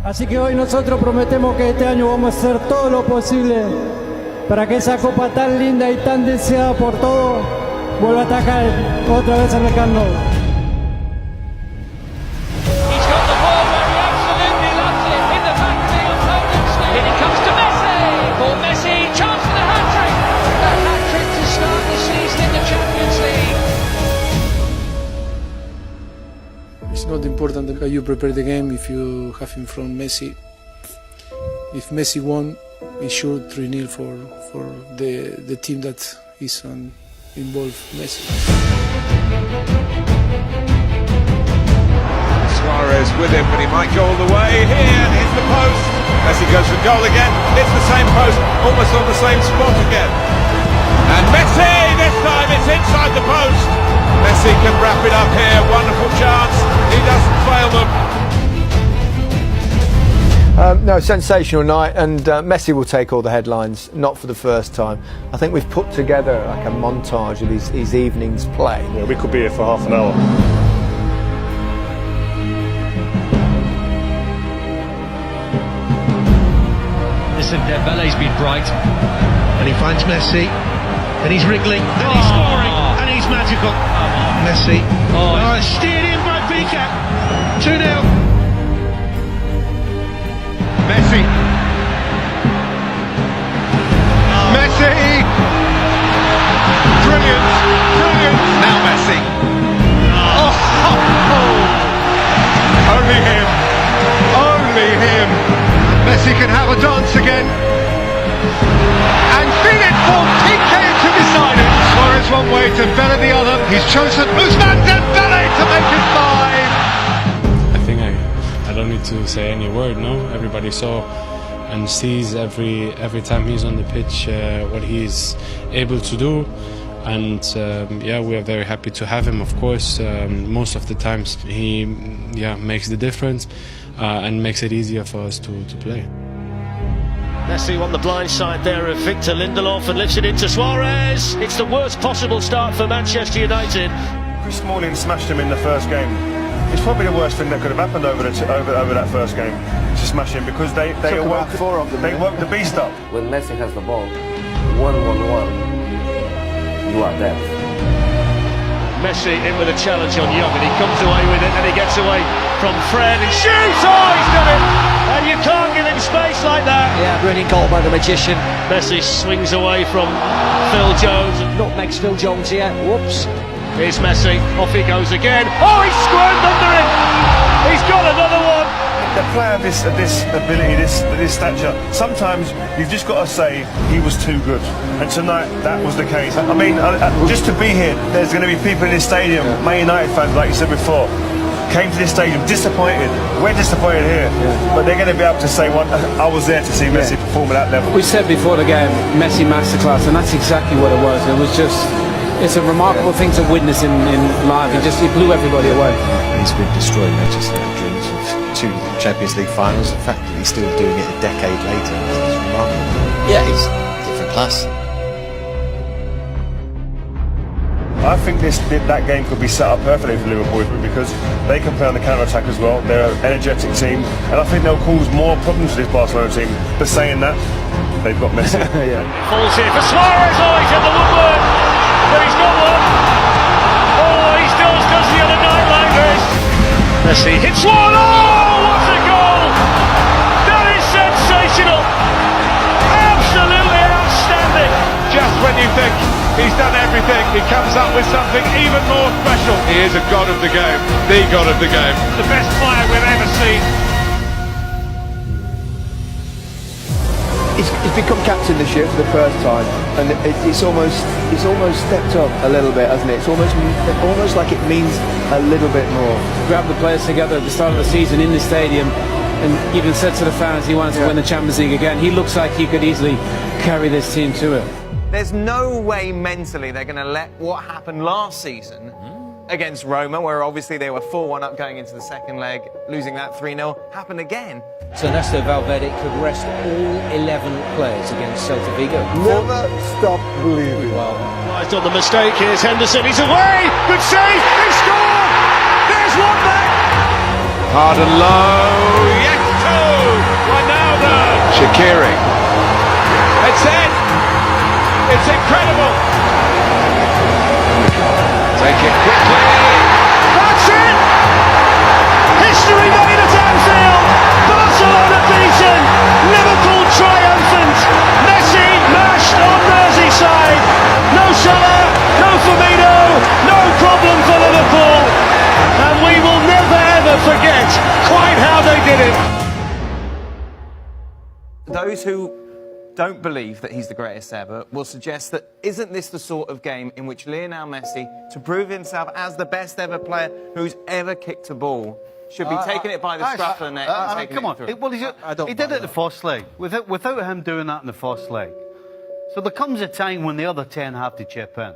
Así que hoy nosotros prometemos que este año vamos a hacer todo lo posible para que esa copa tan linda y tan deseada por todos vuelva a atacar otra vez en el Camp Nou. It's not important how you prepare the game if you have in front Messi. If Messi won, it's sure 3-0 for the team that is involved, Messi. Suarez with him, but he might go all the way here and hits the post. Messi goes for goal again, hits the same post, almost on the same spot again. And Messi, this time it's inside the post. Messi can wrap it up here, wonderful chance, he doesn't fail them. No, sensational night, and Messi will take all the headlines, not for the first time. I think we've put together like a montage of his evening's play. Yeah, we could be here for half an hour. Listen, Dembele's been bright, and he finds Messi, and he's wriggling, and he's scoring, and he's magical. Messi, steered in by Piqué, 2-0. Messi. Messi! Brilliant, brilliant. Now Messi. Only him. Only him. Messi can have a dance again. And feed it for Piqué to decide it. Suarez one way, Dembele the other. He's chosen Ousmane Dembele to make it 5. I think I don't need to say any word, no? Everybody saw and sees every time he's on the pitch what he's able to do. And yeah, we are very happy to have him, of course. Most of the times he makes the difference and makes it easier for us to play. Messi on the blind side there of Victor Lindelof and lifts it into Suarez. It's the worst possible start for Manchester United. Chris Smalling smashed him in the first game. It's probably the worst thing that could have happened over that first game, to smash him, because they woke the beast up. When Messi has the ball, 1-1-1, you are dead. Messi in with a challenge on Young, and he comes away with it, and he gets away from Fred and shoots! Oh, he's done it! And you can't give him space like that. Yeah, brilliant goal by the magician. Messi swings away from Phil Jones. Nutmegs Phil Jones here. Whoops. Here's Messi, off he goes again. Oh, he's squirmed under him! He's got another one! The player of this ability, this stature, sometimes you've just got to say he was too good. And tonight, that was the case. I mean, just to be here, there's going to be people in this stadium, Man United fans, like you said before, came to this stadium disappointed. We're disappointed here, but they're going to be able to say, I was there to see Messi perform at that level. We said before the game, Messi masterclass, and that's exactly what it was. It was just, it's a remarkable thing to witness in live. He blew everybody away. He's been destroying Manchester United dreams of 2 Champions League finals. The fact that he's still doing it a decade later is remarkable. Yeah, he's different class. I think that game could be set up perfectly for Liverpool because they can play on the counter-attack as well. They're an energetic team, and I think they'll cause more problems for this Barcelona team. But saying that, they've got Messi. Falls here for Suarez. Oh, he's at the woodwork, but he's got one. Oh, he still does the other night like this. Messi hits one. Oh, what a goal! That is sensational. Absolutely outstanding. Just when you think he's done everything, he comes up with something even more special. He is a god of the game, the god of the game. The best player we've ever seen. He's become captain this year for the first time, and it's almost stepped up a little bit, hasn't it? It's almost like it means a little bit more. Grabbed the players together at the start of the season in the stadium, and even said to the fans he wanted to win the Champions League again. He looks like he could easily carry this team to it. There's no way mentally they're going to let what happened last season against Roma, where obviously they were 4-1 up going into the second leg, losing that 3-0, happen again. So Ernesto Valverde could rest all 11 players against Celta Vigo. Never stop believing. Well, right on the mistake. Here's Henderson. He's away. Good save. He scored. There's one back. Hard and low. Yes, Shaqiri. It's in. It's incredible. Take it quickly. That's it! History made at Anfield. Barcelona beaten. Liverpool triumphant. Messi mashed on Merseyside. No Salah, no Firmino, no problem for Liverpool. And we will never ever forget quite how they did it. Those who don't believe that he's the greatest ever will suggest that isn't this the sort of game in which Lionel Messi, to prove himself as the best ever player who's ever kicked a ball, should be taking it by the scruff of the neck and taking come on. it through. He did it the first leg, without him doing that in the first leg. So there comes a time when the other 10 have to chip in.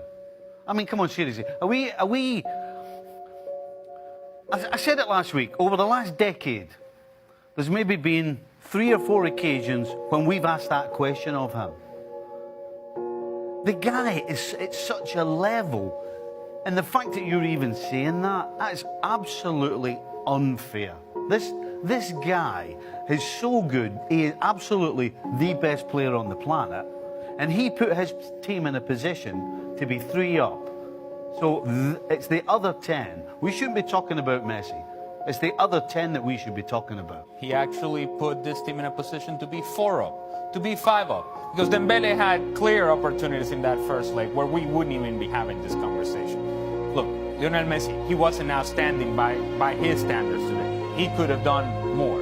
I mean, come on, seriously. Are we... I said it last week, over the last decade, there's maybe been 3 or 4 occasions when we've asked that question of him. The guy is at such a level, and the fact that you're even saying that is absolutely unfair. This guy is so good, he is absolutely the best player on the planet, and he put his team in a position to be 3 up. So it's the other 10. We shouldn't be talking about Messi. It's the other 10 that we should be talking about. He actually put this team in a position to be 4 up, to be 5 up. Because Dembele had clear opportunities in that first leg where we wouldn't even be having this conversation. Look, Lionel Messi, he wasn't outstanding by his standards today. He could have done more.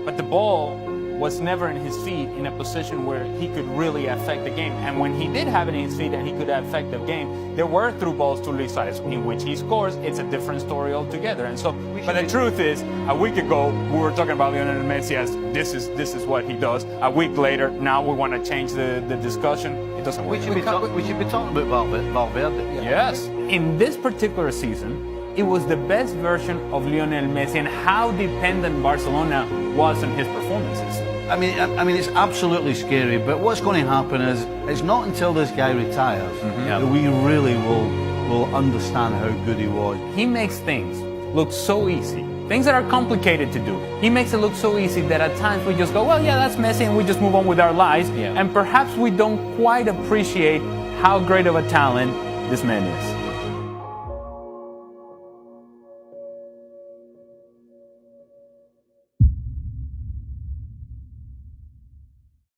But the ball was never in his feet in a position where he could really affect the game. And when he did have it in his feet and he could affect the game, there were through balls to Luis Suarez in which he scores. It's a different story altogether. And so, but the truth is, a week ago we were talking about Lionel Messi as this is what he does. A week later, now we want to change the discussion. It doesn't work. We should be talking about Valverde. Yes. In this particular season, it was the best version of Lionel Messi and how dependent Barcelona was on his performances. I mean, it's absolutely scary, but what's going to happen is it's not until this guy retires that we really will understand how good he was. He makes things look so easy. Things that are complicated to do. He makes it look so easy that at times we just go, well, yeah, that's Messi, and we just move on with our lives. Yeah. And perhaps we don't quite appreciate how great of a talent this man is.